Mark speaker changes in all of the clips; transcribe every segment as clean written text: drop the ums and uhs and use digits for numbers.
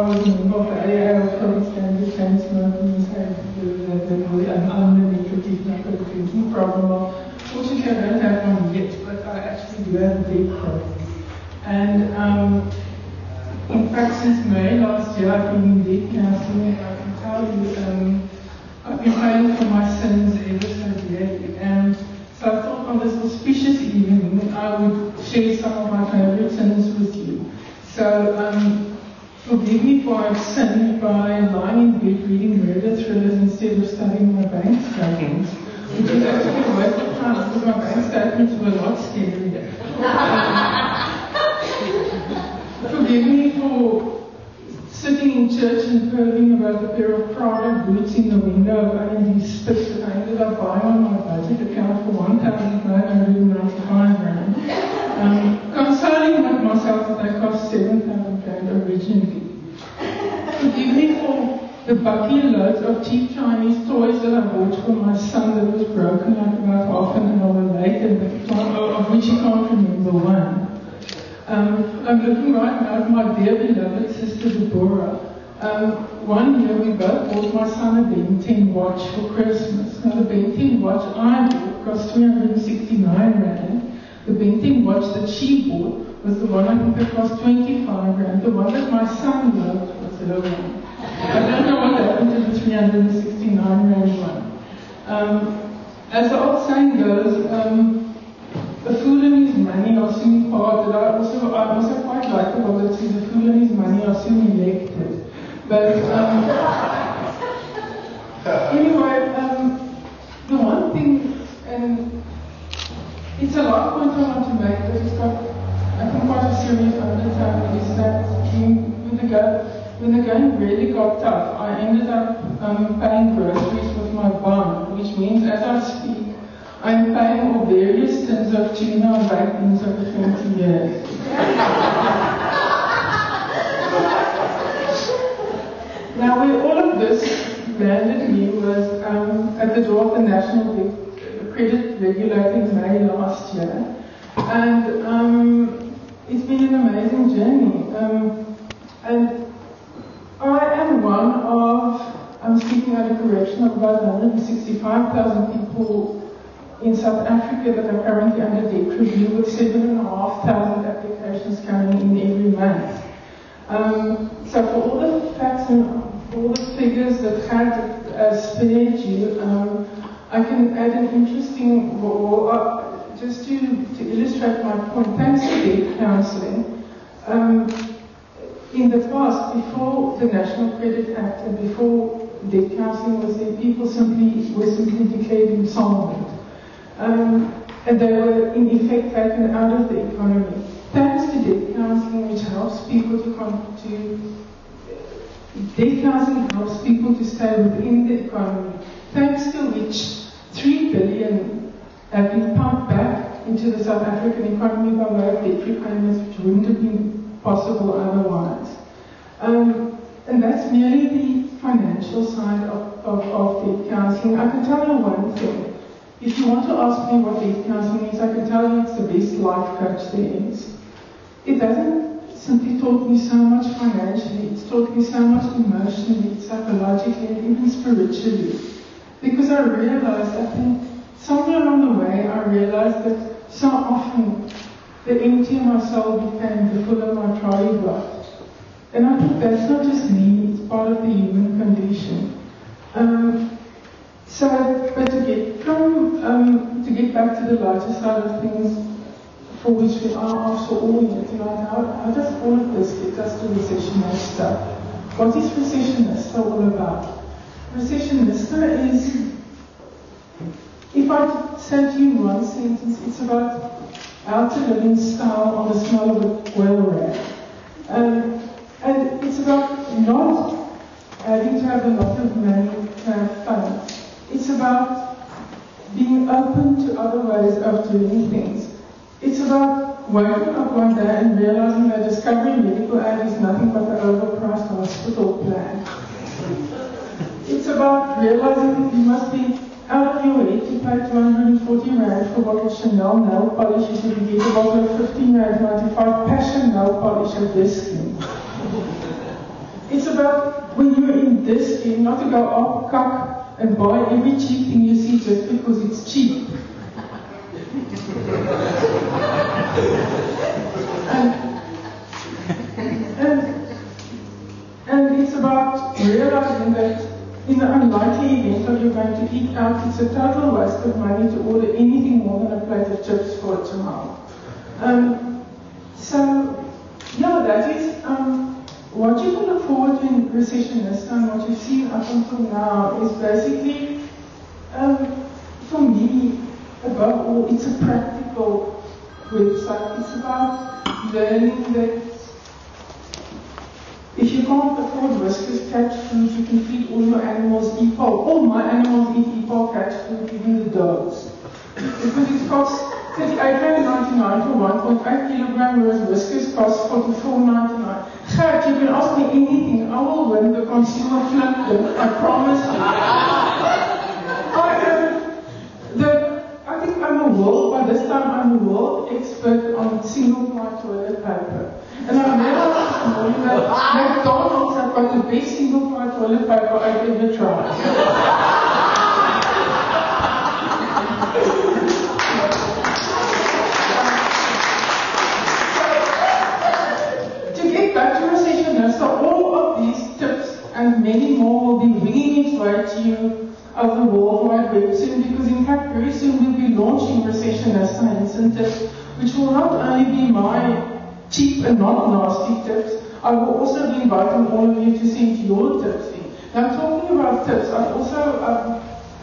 Speaker 1: was a member of the AA of standard chain smoking, and unlimited drinking problem. Well, fortunately, I don't have one yet, but I actually do have a big problem. And in fact, since May last year, I've been in deep counseling, and I can tell you, I've been praying for my sins ever so dearly. And so I thought on this auspicious evening, I would share some of my favorite sins with you. So, forgive me for I've sinned by lying in bed reading murder thrillers instead of studying my bank statements, which is actually a waste of time because my bank statements were a lot scarier. Forgive me for sitting in church and purring about a pair of Prada boots in the window of A&D Spitz that I ended up buying on my budget account for 1,995 rand. Consoling myself that they cost 7,000 rand originally. Forgive me for the bucket loads of cheap Chinese toys that I bought for my son that was broken like about half an hour later, of which he can't remember one. I'm looking right now at my dear beloved sister Deborah. One year we both bought my son a Ben 10 watch for Christmas. Now the Ben 10 watch I bought cost 369 rand. The Ben 10 watch that she bought was the one I think that cost 25 rand. The one that my son loved was the other one. I don't know what happened to the 369 rand one. As the old saying goes, a fool and his money are soon parted. I'm also quite likable that says a fool and his money are soon elected. But anyway, the one thing, and it's a lot point I want to make, but it's got, I think, quite a serious undertone, is that when the going really got tough, I ended up paying groceries with my bond, which means as I speak, I'm paying all various tins of tuna and baked beans over 20 years. Now, where all of this landed me was at the door of the National Credit Regulator in May last year. And it's been an amazing journey. And I am one of, I'm speaking at a correction of about 165,000 people in South Africa that are currently under debt review, with 7,500 applications coming in every month. So for all the facts and all the figures that had spared you, I can add an interesting, just to illustrate my point. Thanks to debt counselling, in the past, before the National Credit Act and before debt counselling was there, people were simply declared insolvent. And they were in effect taken out of the economy. Thanks to debt counselling, which helps people debt counselling helps people to stay within the economy, thanks to which 3 billion have been pumped back into the South African economy by way of debt repayments, which wouldn't have been possible otherwise. And that's merely the financial side of debt counselling. I can tell you one thing. If you want to ask me what debt counselling is, I can tell you it's the best life coach there is. It doesn't simply taught me so much financially, it's taught me so much emotionally, psychologically, and even spiritually. Because I realized, I think, somewhere along the way, I realized that so often the empty of my soul became the full of my trolley got. And I think that's not just me, it's part of the human condition. But to get back to the lighter side of things, for which we are after all here tonight, how does all of this get us to recessionista? What is recessionista all about? Recessionista is, if I say to you one sentence, it's about how to live in style on the smell of a oil rag. And it's about not having to have a lot of money to have fun. It's about being open to other ways of doing things. It's about waking up one day and realizing that discovering medical aid is nothing but the overpriced hospital plan. It's about realizing that you must be out of your head to pay 240 rand for a bottle of Chanel nail polish if you can get a bottle of 15 rand 95 Passion nail polish at this thing. about when you're in this game, not to go up, cuck, and buy every cheap thing you see just because it's cheap. and it's about realizing that in the unlikely event that you're going to eat out, it's a total waste of money to order anything more than a plate of chips for tomorrow. So, yeah, that is what you can look forward to in recession this time. What you've seen up until now is basically, for me, above all, it's a practical website. It's about learning that if you can't afford Whiskas cat food, you can feed all your animals EPOL. All my animals eat EPOL cat food, even the dogs. Because it costs $38.99 for 1.8 kilogram, whereas Whiskas costs $44.99. Gert, you can ask me anything. I will win the consumer flip book, I promise you. I think I'm a world, by this time I'm a world expert on single-ply toilet paper. And I realized this morning that McDonald's have got the best single-ply toilet paper I've ever tried. To get back to recession, so all of these tips and many more will be bringing its way to you of the World Wide Web soon, because in fact very soon we'll be launching Recessionist incentives, which will not only be my cheap and not nasty tips, I will also be inviting all of you to send your tips in. Now talking about tips,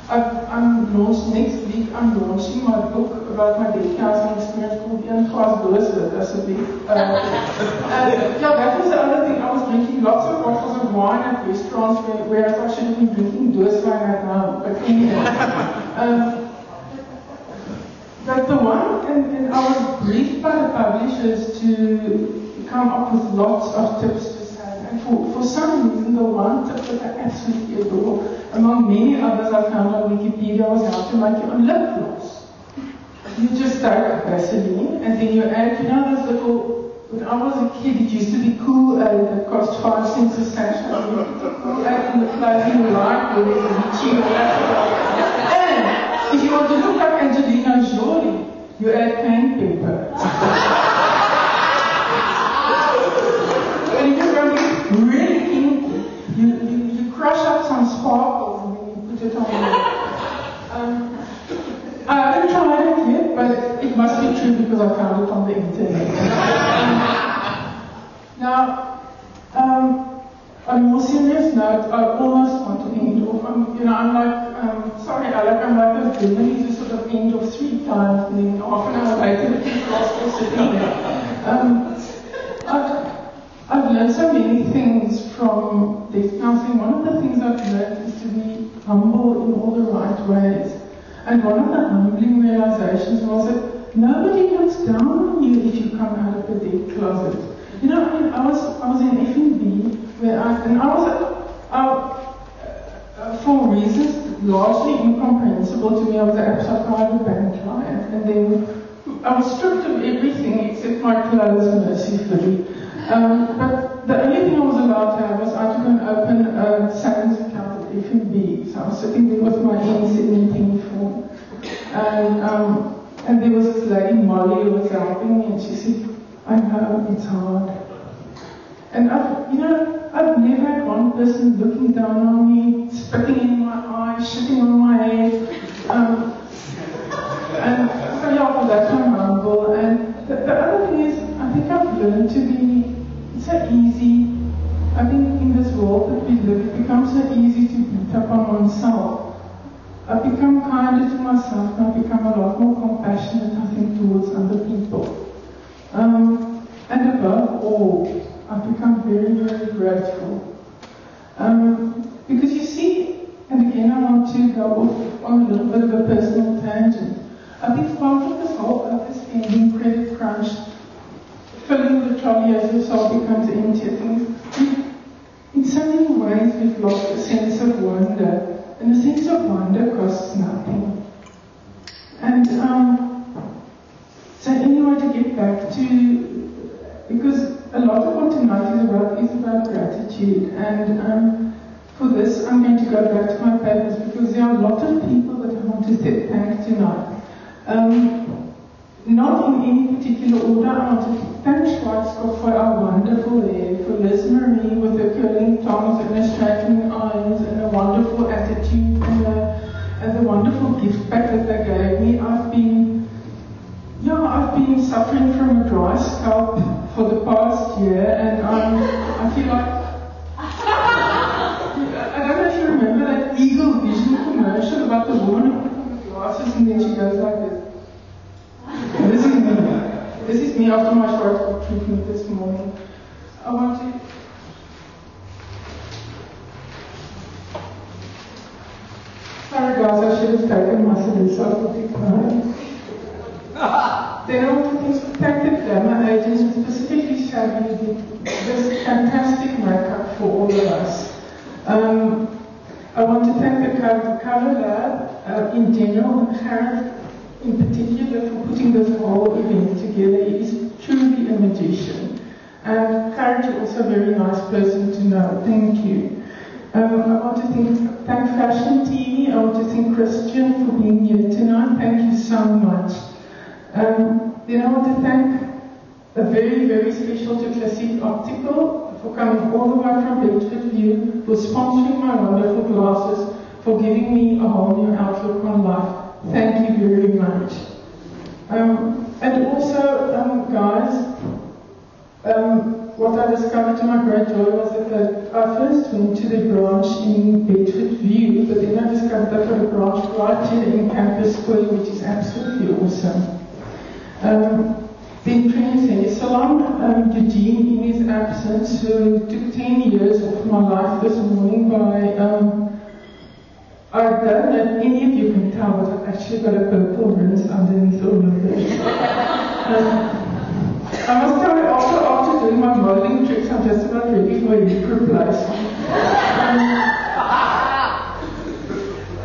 Speaker 1: I'm launched next week, I'm launching my book about my debt counseling experience called Een Glas Dooswit, as a big, yeah, that was the other thing. I was drinking lots of bottles of wine at restaurants, whereas I should have been drinking dooswijn at home. But anyway, but the one, and I was briefed by the publishers to come up with lots of tips to say. And for some reason, the one tip that I absolutely adore, among many others I found on Wikipedia, was how to make your own lip gloss. You just take Vaseline and then you add, you know, those little, when I was a kid, it used to be Kool-Aid that cost 5 cents a sachet. You put the Kool-Aid in the clothing line where there's a itchy or whatever. And if you want to look like Angelina Jolie, you add cayenne pepper. And if you're going to get really kinky, you crush up some sparkles and then you put it on your I haven't tried it yet, but it must be true because I found it on the internet. Now, on a more serious note, I almost want to end off. I'm like, sorry Alec, I'm like those Germans who sort of end off 3 times and then half an hour later the people are still sitting there. I've learned so many things from debt counseling. One of the things I've learned is to be humble in all the right ways. And one of the humbling realizations was that nobody looks down on you if you come out of the debt closet. You know, I mean, I was in F&B where I was for reasons largely incomprehensible to me. I was an Absa private bank client, and then I was stripped of everything except my clothes, mercifully. But the only thing I was allowed to have was I had to go and open a savings account at F&B. So I was sitting there with my N17 form. And there was this lady, Molly, who was helping me, and she said, I know, it's hard. And I've never had one person looking down on me, spitting in my eyes, shitting on my head. And so yeah, for that I'm humble. And the other thing is, I think I've learned to be so easy. I think in this world that we live, it becomes so easy to beat up on oneself. I've become kinder to myself, and I've become a lot more compassionate, I think, towards other people. And above all, I've become very, very grateful. Because you see, and again I want to go off on a little bit of a personal tangent. I think part of this whole overspending, credit crunch, filling the trolley as your soul becomes empty, I think in so many ways we've lost a sense of wonder. And a sense of wonder costs nothing. And so anyway, to get back to, because a lot of what tonight is about gratitude. gratitude. And for this, I'm going to go back to my papers because there are a lot of people that I want to thank tonight. Not in any particular order. I want to thank Schwarzkopf for our wonderful hair, for Liz Marie with her curling tongs and her straightening irons and a wonderful attitude and the wonderful gift pack that they gave me. I've been suffering from a dry scalp for the past year, and I feel like I don't know if you remember that Eagle Vision commercial about the woman who put on the glasses and then she goes like this. This is me. This is me after my Schwarzkopf treatment this morning. I want to. Sorry guys, I should have taken my solution for TikTok. Then I want to thank the glamour agents who specifically showed me this fantastic makeup for all of us. I want to thank the Colour Lab in general and Harry in particular for putting this whole event together. He is truly a magician. And Harry is also a very nice person to know. Thank you. I want to thank Fashion TV. I want to thank Christian for being here tonight. Thank you so much. Then I want to thank a very, very special to Classic Optical for coming all the way from Bedford View, for sponsoring my wonderful glasses, for giving me a whole new outlook on life. Thank you very much. And also, guys, what I discovered to my great joy was that I first went to the branch in Bedford View, but then I discovered that for the branch right here in Campus Square, which is absolutely awesome. Then Prince Hair Salon, Eugene in his absence, who took 10 years of my life this morning by, I don't know if any of you can tell, but I've actually got a purple rinse underneath all of this. I must tell you, after doing my modeling tricks, I'm just about ready for a hip replacement.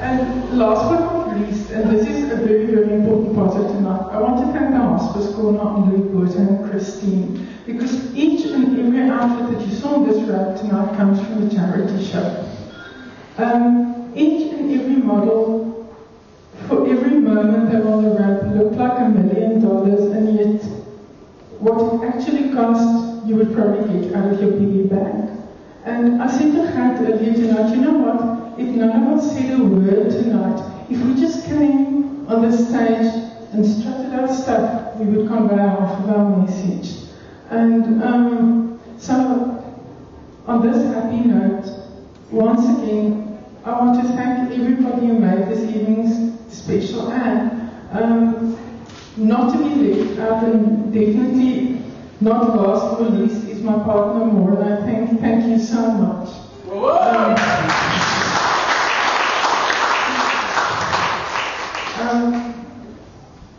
Speaker 1: And last but not least, and this is a very, very important part of tonight, I want to thank the hospice corner on Louis Boyd and Christine, because each and every outfit that you saw on this road tonight comes from a charity show. Each and every model, for every moment they were on the ramp, looked like $1 million, and yet what it actually cost, you would probably get out of your piggy bank. And I said to Gert earlier tonight, you know what, if none of us said a word tonight, if we just came on the stage and strutted our stuff, we would convey half of our message. And so, on this happy note, once again, I want to thank everybody who made this evening's special, and not to be left out, and definitely not last or least, is my partner Maura. And I thank you so much.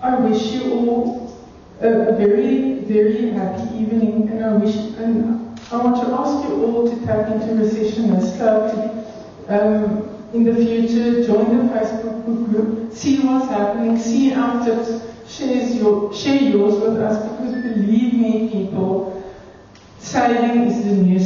Speaker 1: I wish you all a very, very happy evening, and I want to ask you all to tap into Recessionista, in the future, join the Facebook group, see what's happening, see our tips, share yours with us, because believe me, people, saving is the new